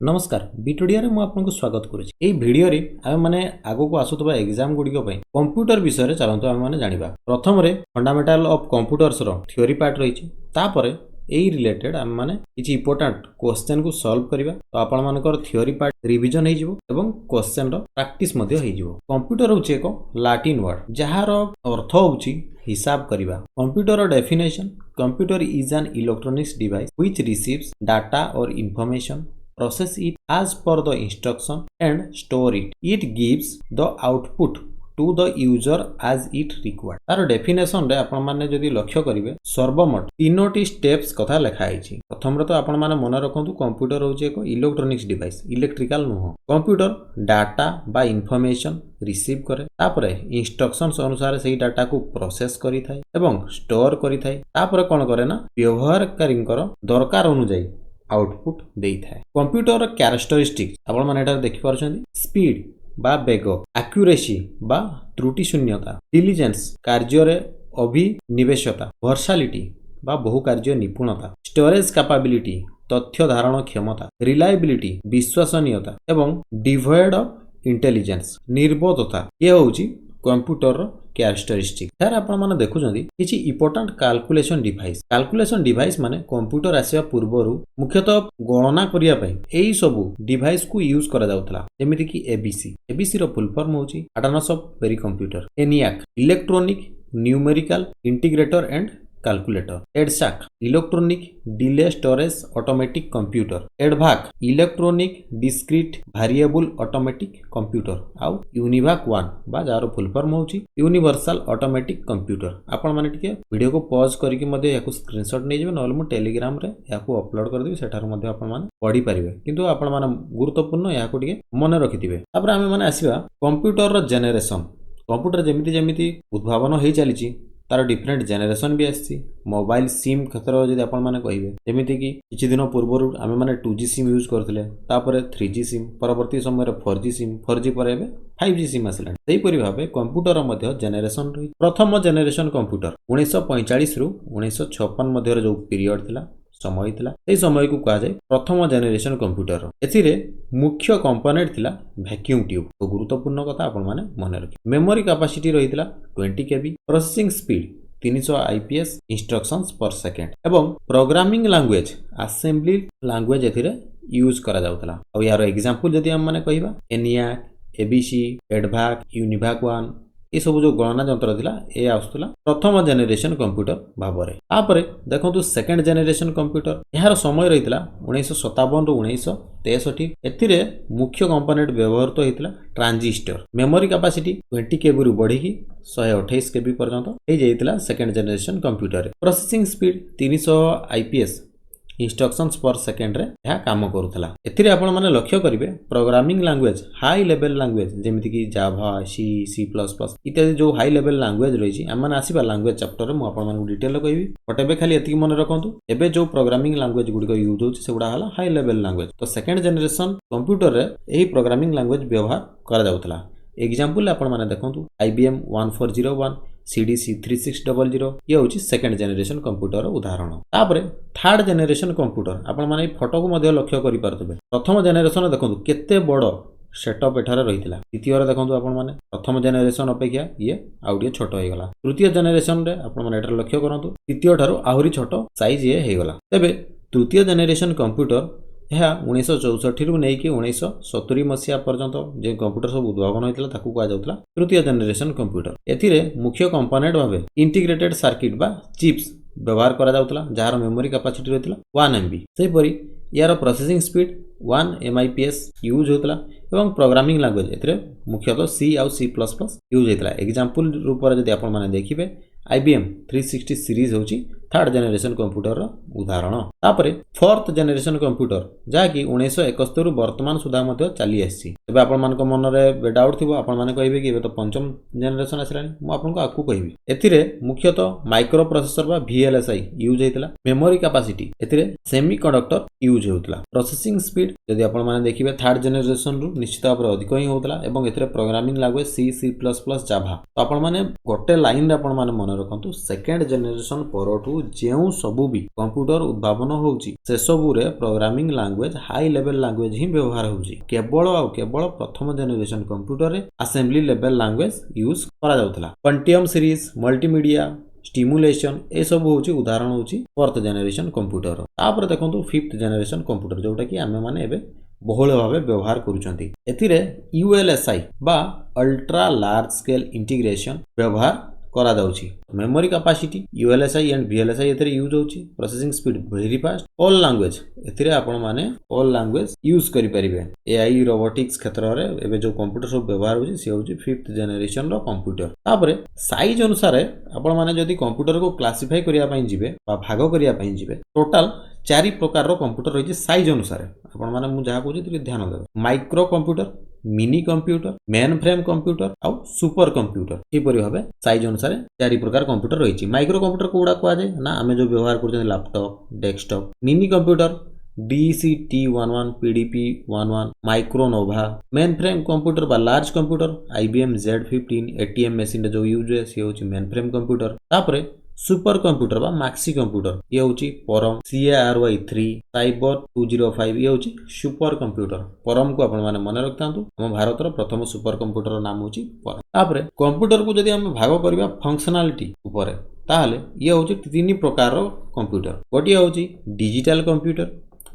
नमस्कार बीटोडिया रे मु आपनको स्वागत करुछि। एई वीडियो रे आमे माने आगो को आसुतबा एग्जाम गुडी को पई कंप्यूटर विषय रे चलंतो आमे माने जानिबा। प्रथम रे फंडामेंटल ऑफ कंप्यूटर्स रो थ्योरी पार्ट रहिछि, तापरे एई रिलेटेड आमे माने किछि इंपोर्टेंट क्वेश्चन को सॉल्व करिबा। तो आपण मानकर थ्योरी पार्ट रिवीजन हे जिवो एवं क्वेश्चन रो प्रैक्टिस मध्ये हे जिवो। कंप्यूटर होछि एको लैटिन वर्ड जहार अर्थ होछि हिसाब करिबा। Computer definition: computer is an electronics device which receives data और information, process it as per the instruction and store it. It gives the output to the user as it required. तार definition रे आपण माने जदि लक्ष्य करिवे सर्वमोट तीनोटी steps कथा लिखा आइछि। प्रथम रे तो आपण माने मन रखंतु कंप्यूटर होछि एको इलेक्ट्रॉनिक्स डिवाइस, इलेक्ट्रिकल नुह। कंप्यूटर डाटा बा इंफॉर्मेशन रिसीव करे, तापरे इंस्ट्रक्शंस अनुसार सेही डाटा को प्रोसेस करि थाए एवं स्टोर करि थाए। तापरे कोन करे ना व्यवहारकारींकर दरकार अनुसार आउटपुट देई थाए। कंप्यूटर कैरेक्टरिस्टिक्स आपण माने एटा देखि पारछन्ती। स्पीड बा बेग, एक्यूरेसी बा त्रुटि शून्यता, डिलिजेंस कार्य रे अभिनिवेशता, वर्सालिटी बा बहु कार्य निपुणता, स्टोरेज कैपेबिलिटी तथ्य धारण क्षमता, रिलायबिलिटी विश्वसनीयता एवं डिवॉइड ऑफ इंटेलिजेंस निर्बोधता। ये होची कंप्यूटर कैरेक्टरिस्टिक। यार आपण माने देखुछन्ती किछि इंपोर्टेंट कैलकुलेशन डिवाइस माने कंप्यूटर आसिया पूर्वरु मुख्यतः गणना करिया पई एई सबु डिवाइस को यूज करा जाउतला। जेमिति कि एबीसी रो फुल फॉर्म होची advance of very computer, ENIAC electronic numerical integrator and calculator, EDSAC electronic delay storage automatic computer, EDVAC electronic discrete variable automatic computer, आउ यूनिभाक 1 बा जारो फुल फॉर्म होची यूनिवर्सल ऑटोमेटिक कंप्यूटर। आपण माने टिके video को pause करके मध्ये याको स्क्रीनशॉट नै जेबे, नहले मु टेलीग्राम रे याको अपलोड कर देबी, सेठार मध्ये आपण माने पढी परिबे। किंतु आपण माने गुरुत्वपूर्ण याको टिके मन रखिथिबे। तापर आमे माने आसीबा कंप्यूटर रो जेनरेशन। कंप्यूटर जेमिति उद्भावन होई चलीची तार डिफरेंट जेनरेशन भी आसी। मोबाइल सिम क्षेत्र जदि आपण माने कहिबे, जेमिति कि किछि दिन पूर्वरु आमे माने 2G सिम यूज करथिले, तापरे 3G सिम, परवर्ती समय रे 4G सिम, 4G पर एबे 5G सिम आसला। सेही परि भाबे कंप्यूटर मध्ये जेनरेशन रही। प्रथम जेनरेशन कंप्यूटर 1945 रु 1956 मध्ये जो पीरियड थिला समय थिला, एई समय को कहा जाय प्रथम जेनरेशन कंप्यूटर। एथिरे मुख्य कंपोनेंट थिला वैक्यूम ट्यूब। तो गुरुत्वपूर्ण कथा आपण माने मन रखि। मेमोरी कैपेसिटी रहितला 20 KB, processing speed 300 IPS instructions per second एवं प्रोग्रामिंग लैंग्वेज असेंबली लैंग्वेज एथिरे यूज करा जाउतला। आ यार एग्जांपल जदि हम माने कहिबा एनियाक, एबीसी, एडभाक, यूनिभाक 1 ए सब जो गणना यंत्र थिला ए आस्तुला प्रथम जेनरेशन कंप्यूटर भाबरे। तापरे देखंतु सेकंड जेनरेशन कंप्यूटर, यार समय रहितला 1957 रु 1963। एथिरे मुख्य कंपोनेंट व्यवहृत होइतला ट्रांजिस्टर। मेमोरी कैपेसिटी 20 KB रु बढ़ी की 128 KB पर्यंत हे जाइतला second generation computer. Processing speed 300 IPS instructions per second रे यह काम करूथला। एथिरे आपण माने लक्ष्य करिवे programming language high level language जेमिति कि जावा, सी प्लस प्लस इत्यादि जो हाई लेवल लैंग्वेज रहिछि। हम माने आसीबा लैंग्वेज चैप्टर रे मु आपण माने डिटेल कहिबी, बट एबे खाली एतिकी मन रखंतु एबे जो प्रोग्रामिंग लैंग्वेज गुडी को यूज होछि सेगुडा हला हाई लेवल लैंग्वेज। तो सेकंड जेनरेशन कंप्यूटर रे एही प्रोग्रामिंग लैंग्वेज व्यवहार करा जाउतला। एग्जांपल आपण माने देखंतु IBM 1401, CDC 3600 ये होची सेकंड जेनरेशन कंप्यूटर उदाहरण। तापरे थर्ड जेनरेशन कंप्यूटर आपण माने फोटो को मध्ये लक्ष्य करि पारतबे। प्रथम जेनरेशन देखंतु केते बड़ सेटअप एठारे रहितला। द्वितीय रे देखंतु आपण माने प्रथम जेनरेशन अपेक्षा ये आउडियो छोटो हे गला। तृतीय जेनरेशन रे आपण माने एठारे लक्ष्य करंतु तृतीय ठारो आहुरी छोटो साइज ये हे गला। तबे तृतीय जेनरेशन कंप्यूटर यह 1964 रु नै कि 1970 मसिया पर्यंत जे कंप्यूटर सब उद्भावन होइतला ताकू कहा जाउतला तृतीय जेनरेशन कंप्यूटर। एथिरे मुख्य कंपोनेंट भाबे इंटीग्रेटेड सर्किट बा चिप्स व्यवहार करा जाउतला, जार मेमोरी कैपेसिटी रहितला 1 MB। सेही परि यार प्रोसेसिंग स्पीड 1 MIPS यूज होतला एवं प्रोग्रामिंग लैंग्वेज एथिरे मुख्यतः C आ C++ यूज होतला। एग्जांपल रूप रे जदि आपण माने देखिबे IBM 360 सीरीज होची थर्ड जेनरेशन कंप्यूटर उदाहरण। तापरे फोर्थ जेनरेशन कंप्यूटर जाकि 1971 वर्तमान सुधा मध्ये चली आसी। तबे आपण मान को मन रे डाउट थिबो, आपण माने कहिबे कि एबे तो पंचम जेनरेशन आसिलानी, मु आपन को आकु कहिबी। एथिरे मुख्यतः माइक्रो प्रोसेसर बा VLSI यूज हेतला। मेमोरी कैपेसिटी एथिरे सेमीकंडक्टर यूज होतला। प्रोसेसिंग स्पीड जदि आपण माने देखिबे थर्ड जेनरेशन रु निश्चित भाव अधिक ही होतला एवं एथिरे प्रोग्रामिंग लैंग्वेज C++, जावा। तो आपण माने गोटे लाइन रे आपण माने मन रखंतु सेकंड जेनरेशन परठू ଯେଉଁ ସବୁ ବି कंप्यूटर उद्भावन होउची से सबु रे programming language high level language ही व्यवहार होउची केवल प्रथम जनरेशन कंप्यूटर रे असेंबली लेवल लैंग्वेज यूज करा जाउतला पेंटियम सीरीज मल्टीमीडिया स्टिमुलेशन ए सब होउची उदाहरण होउची फोर्थ जनरेशन कंप्यूटर तापर देखंतु फिफ्थ जनरेशन कंप्यूटर जोटा कि आमे माने एबे बहुल भाव व्यवहार करुचंती एथिरे यूएलएसआई बा अल्ट्रा लार्ज स्केल इंटीग्रेशन व्यवहार करा जाउची memory capacity ULSI and VLSI एथिरे यूज होउची processing speed very fast all language एथिरे आपण माने ऑल लैंग्वेज यूज करि परिबे एआई रोबोटिक्स क्षेत्र रे एबे जो कंप्यूटर सब व्यवहार होउची से होउची फिफ्थ जनरेशन रो कंप्यूटर तापरे साइज अनुसार आपण माने जदी कंप्यूटर को क्लासिफाई करिया पई जिवे बा भाग करिया पई जिवे टोटल 4 प्रकार रो कंप्यूटर रहिछि साइज अनुसार आपण माने मु जहा कहूची तिके ध्यान देबे micro computer mini computer main frame computer और सुपर कंप्यूटर एपरि भाबे साइज अनुसार 4 प्रकार कंप्यूटर रहिछि माइक्रो कंप्यूटर कोडा को जाय ना आमे जो व्यवहार करछन laptop desktop mini computer DCT11 PDP11 microNOVA mainframe computer बा large computer IBM Z15 ATM machine जो यूज है से होछि मेन फ्रेम कंप्यूटर तापरे सुपर कंप्यूटर बा मैक्सी कंप्यूटर ये होची परम CARY3 साइबर 205 ये होची सुपर कंप्यूटर परम को आपण माने मने रखतांतु हम भारत रो प्रथम सुपर कंप्यूटर नाम होची परम तापरे कंप्यूटर को जदी हम भाग करबा फंक्शनलिटी ऊपर ताहले ये होची तीन प्रकार रो कंप्यूटर गोटी होची डिजिटल कंप्यूटर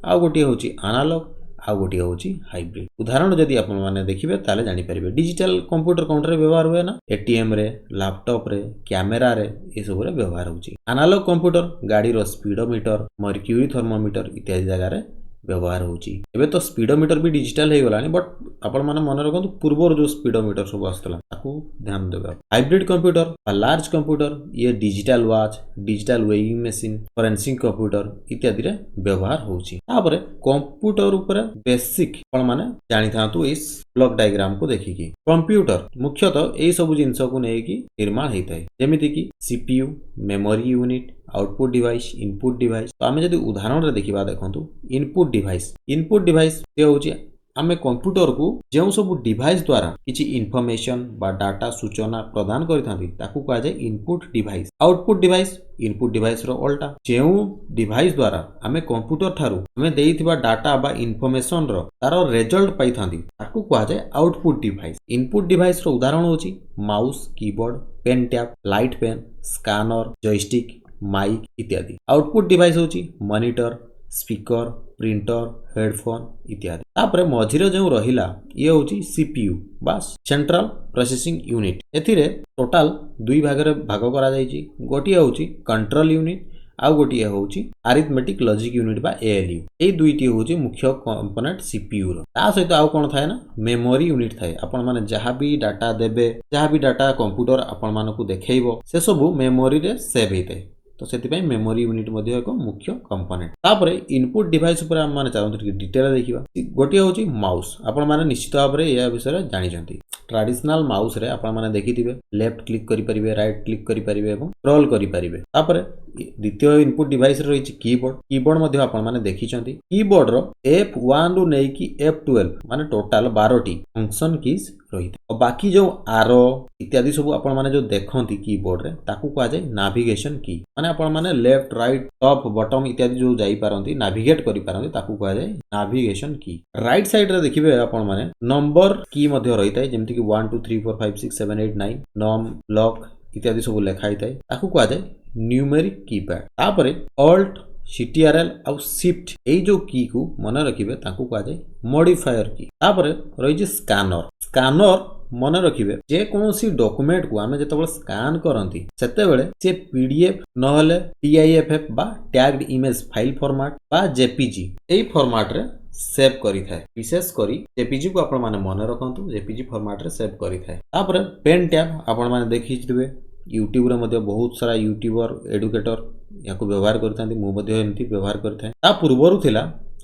आ गोटी होची एनालॉग आ गोटी होची हाइब्रिड उदाहरण जदी आपण माने देखिबे ताले जानि परिबे डिजिटल कंप्यूटर काउंटर रे व्यवहार होय ना एटीएम रे लैपटॉप रे कैमरा रे ए सब रे व्यवहार होची एनालॉग कंप्यूटर गाड़ी रो स्पीडोमीटर मर्क्यूरी थर्मोमीटर इत्यादि जगह रे व्यवहार होची एबे तो स्पीडोमीटर भी डिजिटल हे गलानी बट आपण माने मन रखंतु पूर्वर जो स्पीडोमीटर सब आस्तला ताकू ध्यान देबा हाइब्रिड कंप्यूटर आ लार्ज कंप्यूटर ये digital watch digital weighing machine forensic computer इत्यादि रे व्यवहार होची तापरे कंप्यूटर ऊपर बेसिक आपण माने जानि थांतु इस ब्लॉक डायग्राम को देखिकी कंप्यूटर मुख्यतः एई सब जिंस को नै कि निर्माण हेतै जेमिति कि CPU memory unit output device input device तो आमे जदी उदाहरण रे देखिबा देखंतु इनपुट डिवाइस से होची आमे कंप्यूटर को जेउ सब डिवाइस द्वारा किछि इंफॉर्मेशन बा डाटा सूचना प्रदान करिथांती ताकू कहा जाय input device output device input device रो उल्टा जेउ डिवाइस द्वारा आमे कंप्यूटर थारु आमे देइथिबा डाटा बा इंफॉर्मेशन रो तारो रिजल्ट पाइथांती ताकू कहा जाय आउटपुट डिवाइस इनपुट डिवाइस रो उदाहरण होची mouse keyboard pen tab light pen scanner joystick mic इत्यादि आउटपुट डिवाइस होची मॉनिटर स्पीकर प्रिंटर हेडफोन इत्यादि तापरे मझिरे जो रहिला ये होची सीपीयू बा सेंट्रल प्रोसेसिंग यूनिट एथिरे टोटल दुई भाग रे भाग करा जायची गोटी होची कंट्रोल यूनिट आ गोटी होची अरिथमेटिक लॉजिक यूनिट बा एएलयू ए दुईटी होची मुख्य कंपोनेंट सीपीयू रो ता सहित आ कोन थाए ना मेमोरी यूनिट थाए आपण माने जहां भी डाटा देबे जहां भी डाटा कंप्यूटर आपण मानकु देखैबो से सब मेमोरी रे सेव हेतै तो सेति मेमोरी यूनिट मध्ये एक मुख्य कंपोनेंट तापरे इनपुट डिवाइस ऊपर हम माने चाहंतु कि डिटेल देखिबा गोटी होची माउस आपण माने निश्चित भाव रे या विषय जानि जंती ट्रेडिशनल माउस रे आपण माने देखिथिबे लेफ्ट क्लिक करि परिबे राइट क्लिक करि परिबे एवं स्क्रॉल करि परिबे तापरे द्वितीय इनपुट डिवाइस रे रहिछि कीबोर्ड मध्ये आपण माने देखिचंती कीबोर्ड रो F1 रु नै कि F12 माने टोटल 12 टी फंक्शन कीज रहित और बाकी जो आरो इत्यादि सब आपण माने जो देखंती कीबोर्ड रे ताकू कहा जाय नेविगेशन की माने आपण माने लेफ्ट राइट टॉप बॉटम इत्यादि जो जाई पारंती नेविगेट करि पारंती ताकू कहा जाय नेविगेशन की राइट साइड रे देखिबे आपण माने नंबर की मध्ये रहितै जेमति कि 1 2 3 4 5 6 7 8 9 नॉम लॉक इत्यादि सब लेखा हितै ताकू कहा जाय न्यूमेरिक कीपैड तापरे ऑल्ट CTRL और शिफ्ट ए जो की को मन रखिबे ताकू कहा जाय मॉडिफायर की तापरे रहिजे स्कैनर मन रखिबे जे कोनोसी डॉक्यूमेंट को आमे जेतबे स्कैन करंती सेते बेले से PDF नहले TIFF बा टैग्ड इमेज फाइल फॉर्मेट बा JPG एई फॉर्मेट रे सेव करि थाए विशेष करी JPG को आपण माने मन रखंतु JPG फॉर्मेट रे सेव करि थाए तापरे पेन टैब आपण माने देखिथिबे यूट्यूब रे मध्ये बहुत सारा यूट्यूबर एडुकेटर याको व्यवहार करथांती मु मध्ये एमती व्यवहार करथाय ता पूर्वरु थिला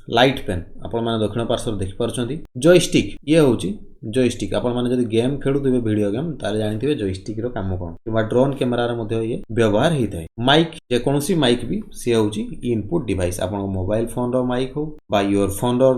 लाइट पेन आपण माने दक्षिण पार्श्व देखि परछंती जॉयस्टिक ये होची जॉयस्टिक आपण माने जदी गेम खेलुथिबे वीडियो गेम ताले जानिथिबे जॉयस्टिक रो काम कोन किबा ड्रोन कैमरा रे मध्ये ये व्यवहार हिथाय माइक जे कोनोसी माइक भी से होची इनपुट डिवाइस आपण मोबाइल फोन रो माइक हो बा इयरफोन रो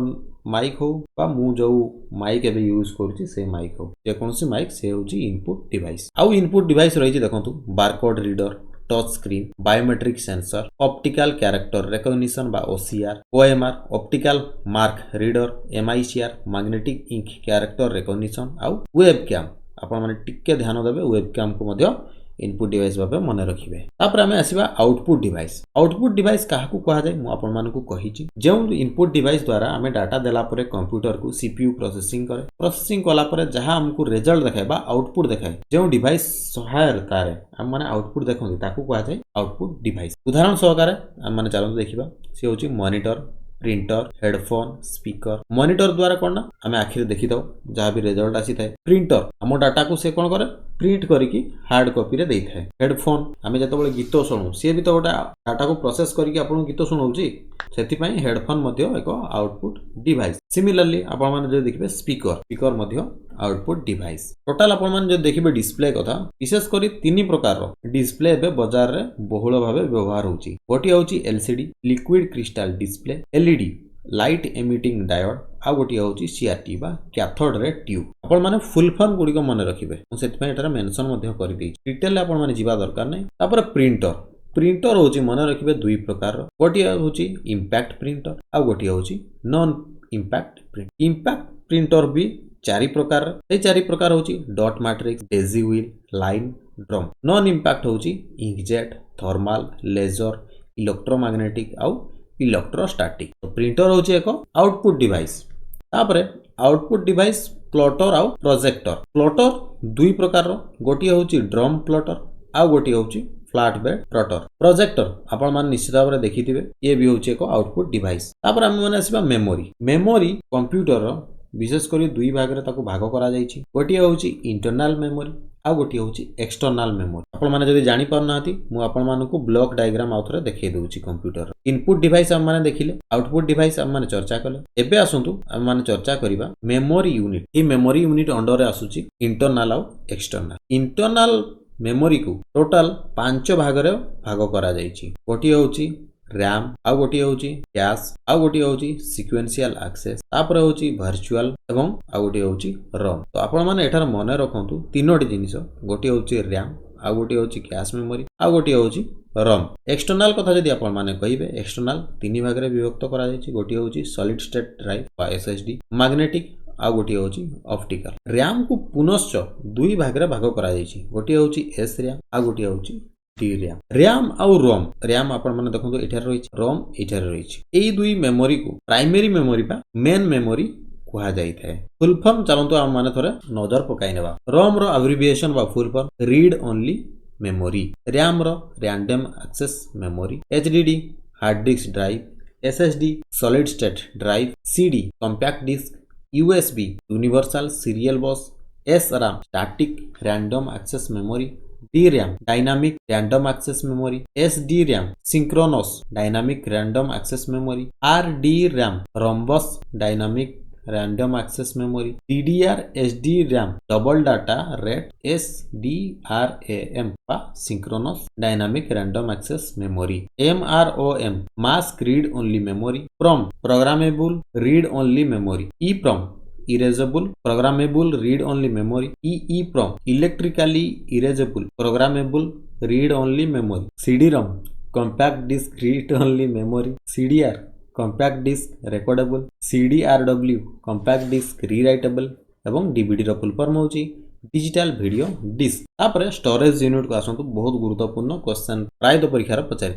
माइक हो बा मु जो माइक एबे यूज करछि से माइक हो जे कोनोसी माइक से होची इनपुट डिवाइस आउ इनपुट डिवाइस रहिछि देखंतु barcode reader touch screen, biometric sensor, optical character recognition बा OCR, OMR optical mark reader, MICR magnetic ink character recognition आउ वेब कैम। आपण माने टिके ध्यान देबे वेब कैम को मध्य इनपुट डिवाइस भाबे मन रखिबे। तापर आमे आसीबा आउटपुट डिवाइस। आउटपुट डिवाइस काहाकू कहा जाय मु आपण मानकू कहिची। जेउ इनपुट डिवाइस द्वारा आमे डाटा देला परे कंप्यूटर को CPU प्रोसेसिंग करे। प्रोसेसिंग कला परे जहां हमकू रिजल्ट देखाय बा आउटपुट देखाय, जेउ डिवाइस सहायता रे हम माने आउटपुट देखोंती ताकू कहा जाय आउटपुट डिवाइस। उदाहरण सहकारे हम माने चलंतु देखिबा से होची monitor, printer, headphone, speaker. Monitor द्वारा कोन ना आमे आखिर देखि दो जहां भी रिजल्ट आसी थाए। प्रिंटर हम डाटा को से कोन करे प्रिंट करिकी हार्ड कॉपी रे देई थाए। हेडफोन आमे जतबेले गीत सुनु से भी तो गोटा डाटा को प्रोसेस करिकी आपन गीत सुनौची, सेति पई हेडफोन मध्य एक आउटपुट डिवाइस। सिमिलरली आपण माने जे देखिबे स्पीकर मध्य आउटपुट डिवाइस। टोटल आपण माने जे देखिबे डिस्प्ले कथा विशेष करी तीन प्रकार रो डिस्प्ले बे बाजार रे बहुल भाबे व्यवहार होची। गोटी होची LCD liquid crystal display, LED light emitting diode, आ गोटी होची CRT बा कैथोड रे ट्यूब। आपण माने फुल फॉर्म गुडी को मन रखिबे, मु सेति पई एटारे मेंशन मध्य करि देई। डिटेल आपण माने जिबा दरकार नै। तापर प्रिंटर होची मन रखिबे दुई प्रकार रो। गोटी होची इंपैक्ट प्रिंटर आ गोटी होची non impact print. Impact printer भी चारि प्रकार, ए चारि प्रकार होची dot matrix, Daisy wheel, line, drum. Non impact होची इंकजेट, थर्मल, लेजर, इलेक्ट्रोमैग्नेटिक आउ इलेक्ट्रोस्टैटिक। तो प्रिंटर होची एको आउटपुट डिवाइस। तापरे आउटपुट डिवाइस प्लॉटर आउ प्रोजेक्टर। प्लॉटर दुई प्रकार रो, गोटी होची ड्रम प्लॉटर आ गोटी होची फ्लैट बेड प्लॉटर। प्रोजेक्टर आपण मान निश्चित भाबरे देखिथिबे, ये भी होची एको आउटपुट डिवाइस। तापर हम माने आसीबा मेमोरी कंप्यूटर रो विशेष करी दुई भाग रे ताको भाग करा जायछि। गोटी होची इंटरनल मेमोरी आ गोटी होची एक्सटर्नल मेमोरी। आपण माने जदि जानि पार नाथि मु आपण मानकू ब्लॉक डायग्राम आउथरे देखै दउछि कंप्यूटर। इनपुट डिवाइस हम माने देखिले, आउटपुट डिवाइस हम माने चर्चा कले। एबे आसंतु हम माने चर्चा करिबा memory unit. A memory unit under रे आसुछि इंटरनल आ एक्सटर्नल। इंटरनल मेमोरी को टोटल 5 भाग रे भाग करा जायछि। गोटी होची रैम, आ गोटी होची कैश, आ गोटी होची सीक्वेंशियल एक्सेस, तापर होची वर्चुअल एवं आ गोटी होची रोम। तो आपण माने एठार मने रखंतु तीनोटी जिनिस, गोटी होची रैम, आ गोटी होची कैश मेमोरी, आ गोटी होची रोम। एक्सटर्नल कथा जदि आपण माने कहिबे, एक्सटर्नल तीन भाग रे विभक्त करा जायछि। गोटी होची सॉलिड स्टेट ड्राइव बा SSD, मैग्नेटिक आ गोटी होची ऑप्टिकल। रैम को पुनश्च दुई भाग रे भाग करा जायछि। गोटी होची SRAM आ गोटी होची DRAM। रैम आउ रोम, रैम आपण माने देखंतु एठार रहिछि, रोम एठार रहिछि। एई दुई मेमोरी को प्राइमरी मेमोरी बा मेन मेमोरी कुहा जाई थाए। फुल फॉर्म चलंतु हम माने थोरे नजर पकाई नेबा। रोम रो एब्रिविएशन बा full form read only memory, RAM रो random access memory, HDD hard disk drive, SSD solid state drive, CD compact disc, USB universal serial bus, SRAM static random access memory, DRAM dynamic random access memory, SDRAM synchronous dynamic random access memory, RDRAM Rambus dynamic random access memory, DDR SDRAM double data rate SDRAM बा synchronous dynamic random access memory, MROM mask read only memory, PROM programmable read only memory, EPROM erasable programmable read only memory, EEPROM electrically erasable programmable read only memory, CD-ROM compact disk read only memory, CDR compact disk recordable, CDRW compact disk rewritable एवं DVD रो full form होची digital video disc. तापरे storage unit को आसंतु बहुत गुरुत्वपूर्ण question प्राय तो परीक्षा रे पचारि।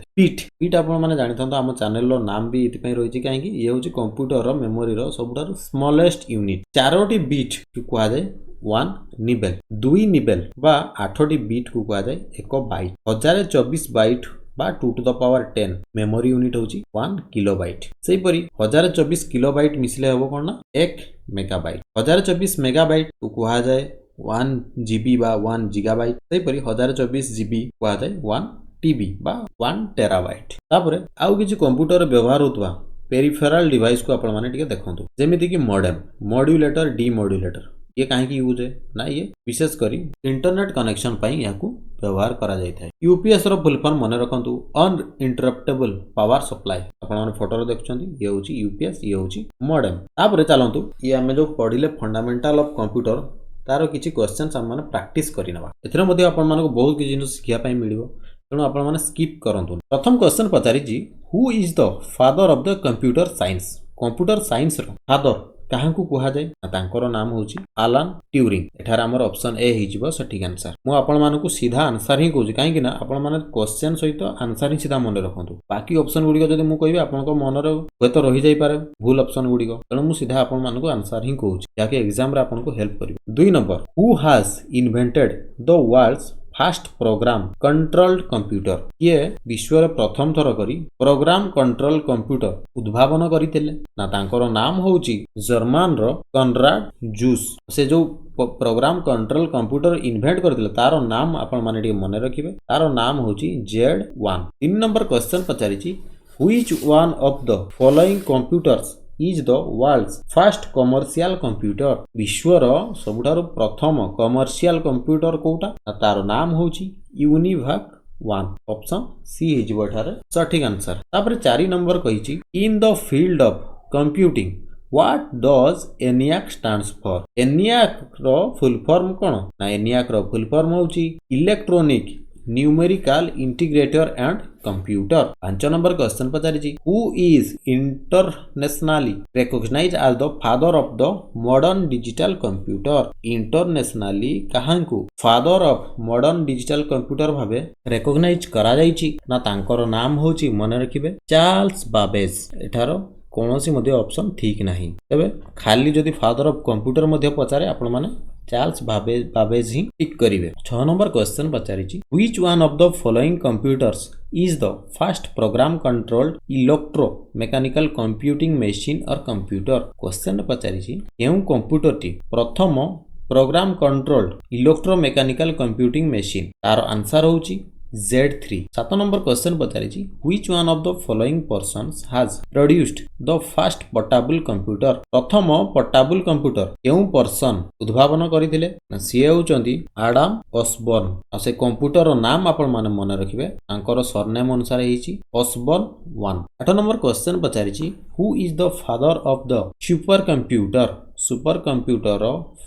Beat आपण माने जानि थंतो हम चैनल रो नाम भी इति पई रहिछि काहेकि ये होची कंप्यूटर रो मेमोरी रो सबटार स्मॉलेस्ट यूनिट। 4टी बीट को कुआ जाय 1 निबेल, 2 निबेल बा 8टी बीट को कुआ जाय 1 बाइट, 1024 बाइट बा 2 to the power 10 memory unit होची 1 किलोबाइट। सेहि परी 1024 किलोबाइट मिसले हबो कोन ना 1 मेगाबाइट। 1024 मेगाबाइट को कुआ जाय 1 GB बा 1 गीगाबाइट। सेहि परी 1024 GB कुआ जाय 1 TB बा 1 टेराबाइट। तापरे आउ किछि कंप्यूटर व्यवहार होतबा पेरिफेरल डिवाइस को आपण माने टिके देखंतु, जेमिति कि मॉडेम, मॉड्यूलेटर, डीमॉड्यूलेटर। ये काहे की यूज है ना, ये विशेष करी इंटरनेट कनेक्शन पई याकू व्यवहार करा जाय थाए। यूपीएस रो फुल फॉर्म मने रखंतु अनइंटरप्टेबल पावर सप्लाई। आपण माने फोटो रो देखछंती, ये होची यूपीएस, ये होची मॉडेम। तापरे चलंतु ये हमें जो पढिले फंडामेंटल ऑफ कंप्यूटर तारो किछि क्वेश्चंस हम माने प्रैक्टिस करि नबा। एथरे मध्ये आपण मानको बहुत किछि जिनिस सिखिया पई मिलिबो। तेणु आपण माने स्किप करंतु। प्रथम क्वेश्चन पचारिछि who is the father of the computer science. Computer science रो फादर काहाकू कुहा जाय तांकर नाम होची आलान ट्यूरिंग। एठार हमर ऑप्शन ए हिजिबो सठिक आंसर। मु आपण मानकू सीधा आंसर ही कहूची काहे कि ना आपण माने क्वेश्चन सहित आंसर ही सीधा मन रखंतु। बाकी ऑप्शन गुडी जदि मु कहबी आपनको मन रे होय तो रहि जाई पारे भूल ऑप्शन गुडी तेणु मु सीधा आपण मानकू आंसर ही कहूची जाके एग्जाम रे आपनको हेल्प करिवो। 2 number who has invented the world's fast program controlled computer. ये विश्व प्रथम थर करी प्रोग्राम कंट्रोल कंप्यूटर उद्भावन करथिले ना तांकर नाम होची जर्मन रो कॉनराड जूस। से जो प्रोग्राम कंट्रोल कंप्यूटर इन्वेंट करथिले तारो नाम आपण माने टी मने रखिबे तारो नाम होची Z1। 3 नंबर क्वेश्चन पचारिछि which one of the following computers is the world's first commercial computer. विश्वर सबुठारु प्रथम कमर्शियल कंप्यूटर कोटा तार नाम होची यूनिवैक 1। ऑप्शन सी हिजबो एठारे सठिक आंसर। तापर 4 नंबर कहिछि in the field of computing what does ENIAC stands for. ENIAC रो फुल फॉर्म कोन ना ENIAC रो फुल फॉर्म होची electronic numerical integrator and computer. 5 number question पचारिछि who is internationally recognised as the father of the modern digital computer. Internationally काहांकू father of modern digital computer भाबे recognise करा जाईछि ना तांकर नाम होछि मने रखिबे चार्ल्स बाबेज। एठारो कोनोसी मध्ये ऑप्शन ठीक नाही तबे खाली जदि फादर ऑफ कंप्यूटर मध्ये पचारे आपण माने चार्ल्स बाबेज ही टिक करिवे। 6 नंबर क्वेश्चन पचारिछि which one of the following computers is the first program controlled electro mechanical computing machine और कंप्यूटर। क्वेश्चन पचारिछि केउ कंप्यूटर टी प्रथम program controlled electro mechanical computing machine तार आंसर होछि Z3। 7 नंबर क्वेश्चन पचारिछि which one of the following persons has produced the first portable computer. प्रथम portable computer केउ पर्सन उद्भावन करिथिले ना सी होचंती आडम ऑसबर्न। आ से कंप्यूटर नाम आपण माने मन रखिबे तांकर सरनेम अनुसार हिची ऑसबर्न 1। 8 नंबर क्वेश्चन पचारिछि who is the father of the super computer. Super computer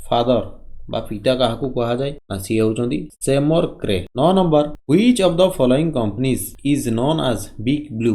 father बा पिता काहाकू कहा जाय ना सी होचंती Seymour Cray. 9 number which of the following companies is known as Big Blue.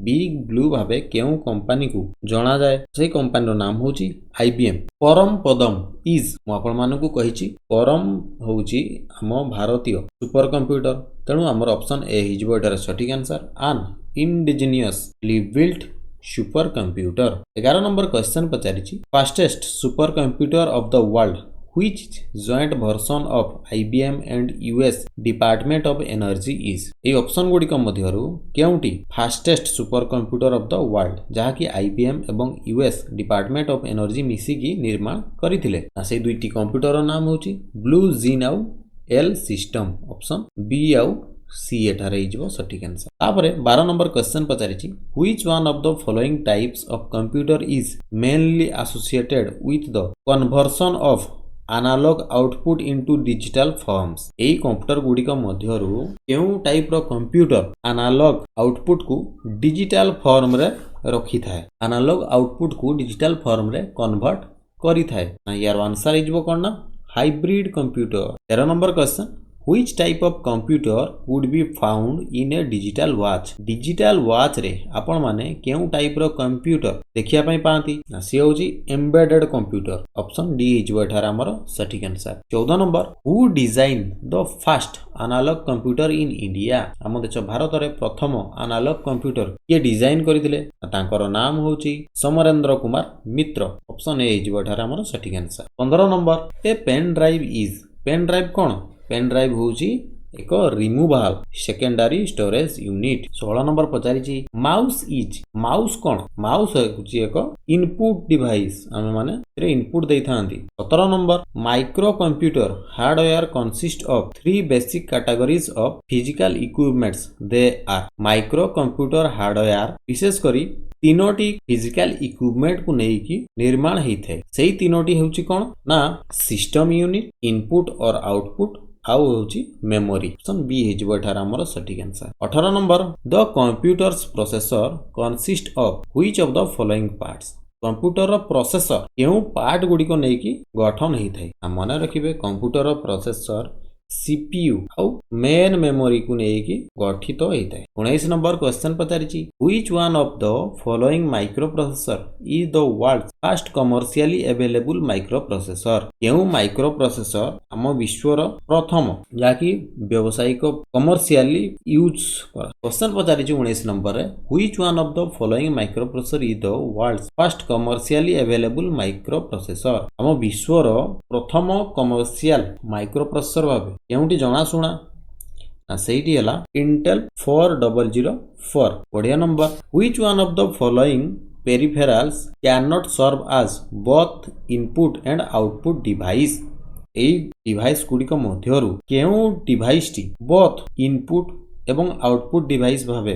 Big Blue भाबे केउ कंपनी को जणा जाय से कंपनी रो नाम होची IBM। परम पदम इज मु आपण मानकू कहिछि परम होची हम भारतीय सुपर कंप्यूटर तेणु हमर ऑप्शन ए हिजबो एटार सठिक answer an indigenously built super computer. 11 number question पचारिछि fastest super computer of the world which joint version of IBM and US Department of Energy is। ए ऑप्शन गुडी को मध्यरु केउटी fastest super computer of the world जहाकी IBM एवं US Department of Energy मिसी की निर्माण करिथिले आ से दुईटी कंप्यूटर नाम होची ब्लू जीन आउ L सिस्टम। ऑप्शन बी आउ सी एठारे हिजबो सठिक आंसर। तापरे 12 नंबर क्वेश्चन पचारिछि which one of the following types of computer is mainly associated with the conversion of analog output into digital forms. एई कंप्यूटर गुडी को मध्यरु केउ टाइप रो कंप्यूटर एनालॉग आउटपुट को डिजिटल फॉर्म रे रखि थाए एनालॉग आउटपुट को डिजिटल फॉर्म रे कन्वर्ट करि थाए ना यार आंसर हिजबो कोन ना hybrid computer. 13 number question Which type of computer would be found in a digital watch। Digital watch रे आपण माने केउ टाइप रो कंप्यूटर देखिया पई पांती ना सी होची एम्बेडेड कंप्यूटर। ऑप्शन डी हिजबो एठार हमर सठिक answer. 14 number who design the first analog computer in India. हम देश भारत रे प्रथम एनालॉग कंप्यूटर के डिजाइन करथिले तांकर नाम होची समरेंद्र कुमार मित्र। ऑप्शन ए हिजबो एठार हमर सठिक आंसर। 15 number a pen drive is. Pen drive कोन पेन ड्राइव होची एक removal secondary storage unit. 16 number पचारिछि माउस इज। माउस कोन माउस होची एक इनपुट डिवाइस हम माने रे इनपुट देई थांती। 17 number micro computer hardware consist of 3 basic categories of physical equipments they are. Micro computer hardware विशेष करी तीनोटी फिजिकल इक्विपमेंट को नेई की निर्माण हेइथे। सेही तीनोटी होची कोन ना सिस्टम यूनिट इनपुट और आउटपुट आउ होची मेमोरी। ऑप्शन बी हिजबो एठार हमर सठिक आंसर। 18 number the computer's processor consist of which of the following parts. Computer रो प्रोसेसर केउ पार्ट गुडी को नेकी गठन हेइ थाई। मन रखिबे कंप्यूटर रो प्रोसेसर CPU ଆଉ मेन मेमोरी को नेकी गठित होता है। 19 नंबर क्वेश्चन पचारिछि which one of the following microprocessor is the world first commercially available microprocessor. केउ माइक्रोप्रोसेसर आम विश्वर प्रथम जाकी व्यावसायिक कमर्शियली यूज कर। क्वेश्चन पचारिछि 19 नंबर रे which one of the following microprocessor is the world first commercially available microprocessor. आम विश्वर प्रथम commercial microprocessor भाबे केउटी जनाशुना ସେଇଟି ହେଲା Intel 4004। 20 number which one of the following peripherals cannot serve as both input and output device। এই device গুড়িক মধ্যরু কেউ ডিভাইসটি both input এবং output device ভাবে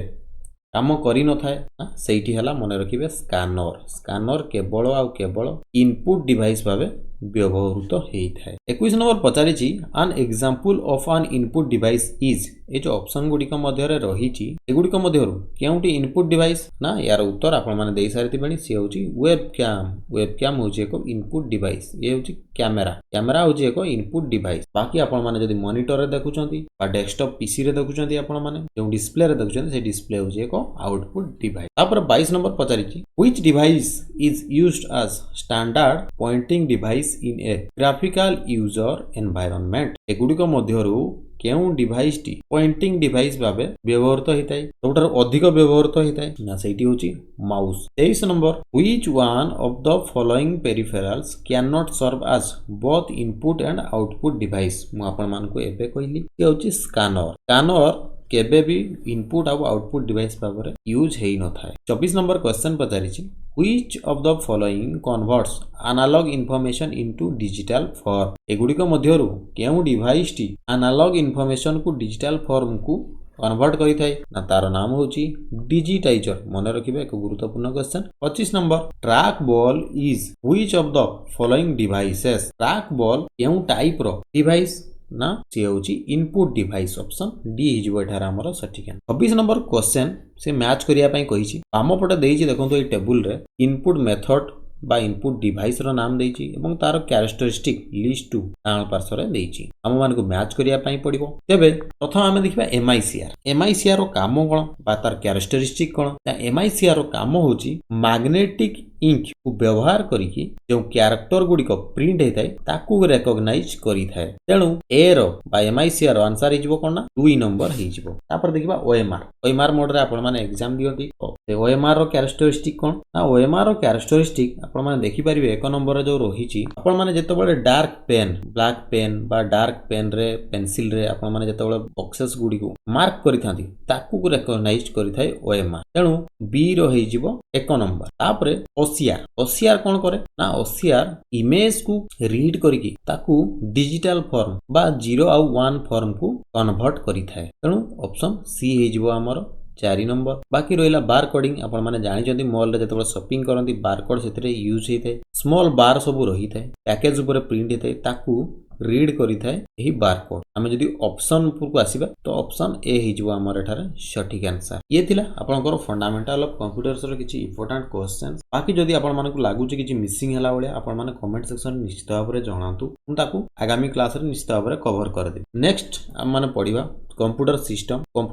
काम करि न थाए ସେଇଟି ହେଲା ମନେ ରଖିବେ ସ୍କାନର କେବଳ ଆଉ କେବଳ ଇନପୁଟ ଡିଭାଇସ ଭାବେ ବ୍ୟବହୃତ ହେଇଥାଏ। 21 नंबर पचारिछि an example of an input device is। ए जो ऑप्शन गुडी का मध्यरे रहिछि एगुडी का मध्यरु केउटी इनपुट डिवाइस ना यार उत्तर आपण माने देई सारिति बणी सी होछि वेबकैम होछि एको इनपुट डिवाइस। ए होछि कैमरा होछि एको इनपुट डिवाइस। बाकी आपण माने जदि मॉनिटर रे देखुचंती बा डेस्कटॉप पीसी रे देखुचंती आपण माने जो डिस्प्ले रे देखुचंती से डिस्प्ले होछि एको आउटपुट डिवाइस। तापर 22 नंबर पचारिछि which device is used as standard pointing device in a graphical user environment. एगुडी का मध्यरु केउ डिवाइस टी पॉइंटिंग डिवाइस भाबे व्यवहृत होइताय सबठार अधिक व्यवहृत होइताय ना सेठी होची mouse. 23 number which one of the following peripherals can not serve as both input and output device. मु आपण मान को एबे कहली ये होची स्कैनर केबे भी इनपुट और आउटपुट डिवाइस भाबरे यूज हेइ न थाए। 24 नंबर क्वेश्चन पचारिछि which of the following converts analog information into digital form। एगुडिक मध्यरु केउ डिवाइस टी एनालॉग इन्फॉर्मेशन को डिजिटल फॉर्म को कन्वर्ट करि थाए ना तार नाम होची डिजिटाइजर। मने रखिबे एक गुरुत्वपूर्ण question. 25 number track ball is which of the following devices. Track ball केउ टाइप रो डिवाइस ना सी होची इनपुट डिवाइस। ऑप्शन डी हिजबो एठार हमर सठिक। 26 नंबर क्वेश्चन से मैच करिया पई कहिछि बाम पटे देइछि देखंतो ए टेबल रे इनपुट मेथड बा इनपुट डिवाइस रो नाम देइछि एवं तार कैरेक्टरिस्टिक लिस्ट टू डान पार्श्व रे देइछि। हम मान को मैच करिया पई पड़िबो। तेबे प्रथम आमे देखिबा एमआईसीआर रो काम कोन बा तार कैरेक्टरिस्टिक कोन। एमआईसीआर रो काम होछि मैग्नेटिक इंक को व्यवहार करिकि जो कैरेक्टर गुडी को प्रिंट हेताय ताकू रिकॉग्नाइज करि थाए। तेनु ए रो बा एमआईसीआर आंसर हिजबो कोन ना 2 नंबर हिजबो। तापर देखिबा ओएमआर मोड रे आपण माने एग्जाम दियंती ते ओएमआर रो कैरेक्टरिस्टिक कोन ना ओएमआर रो कैरेक्टरिस्टिक आपण माने देखि परिबे 1 नंबर जो रहिछि आपण माने जेतेबेले डार्क पेन ब्लैक पेन बा डार्क पेन रे पेंसिल रे आपण माने जेतेबेले बॉक्सेस गुडी को मार्क करिथांती ताकू रिकॉग्नाइज करि थाए ओएमआर। तेनु बी रो हिजबो 1 नंबर। तापरे ओसीआर कौन करे ना ओसीआर इमेज को रीड करके ताकू डिजिटल फॉर्म बा 0 और 1 फॉर्म को कन्वर्ट करि थाए। तेणु ऑप्शन सी हिजबो हमर 4 नंबर। बाकी रहिला बार कोडिंग आपण माने जानि जंती मॉल रे जतबे शॉपिंग करंती बार कोड सेतरे यूज हेते स्मॉल बार सब रही थाए पैकेज ऊपर प्रिंट हेते ताकू रीड करि थाए एही बारकोड। आमे जदि ऑप्शन ऊपर को आसीबा तो ऑप्शन ए हिजबो हमर एठारे सटीक आंसर। ये थिला आपनकर फंडामेंटल ऑफ कंप्यूटर्स रो किछि इंपोर्टेंट क्वेश्चंस। बाकी जदि आपण मानकु लागु जे किछि मिसिंग हला बळे आपण माने कमेंट सेक्शन में निश्चित भाबरे जणांतु हम ताकू आगामी क्लास रे निश्चित भाबरे कवर कर दे। नेक्स्ट हम माने पढिबा कंप्यूटर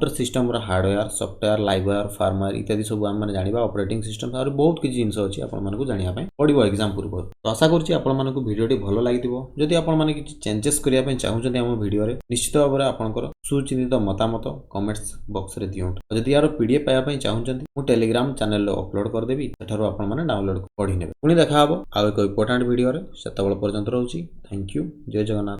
सिस्टम रो हार्डवेयर सॉफ्टवेयर लाइववेयर फार्मवेयर इत्यादि सब हम माने जानिबा ऑपरेटिंग सिस्टम और बहुत किछि जिंस अछि आपण मानकु जानिया पय पढिबो एग्जाम पूर्व। तो आशा करछि आपण मानकु वीडियोटी भलो लागितिबो। जदि आपण माने किछि चेंजेस करिया पय चाहुचंती हम वीडियो रे निश्चित भाबरे आपनकर सुचिन्तित मतामत कमेंट्स बॉक्स रे दियंतु। जदि यार पीडीएफ पाया पय चाहुचंती मु टेलीग्राम चैनल रे अपलोड कर देबी सेठारो आपण माने डाउनलोड पढि नेबे। पुनी देखा हबो आ एक इंपोर्टेंट वीडियो रे सेतबेल पर्यंत रहउची। Thank you. जय जगन्नाथ।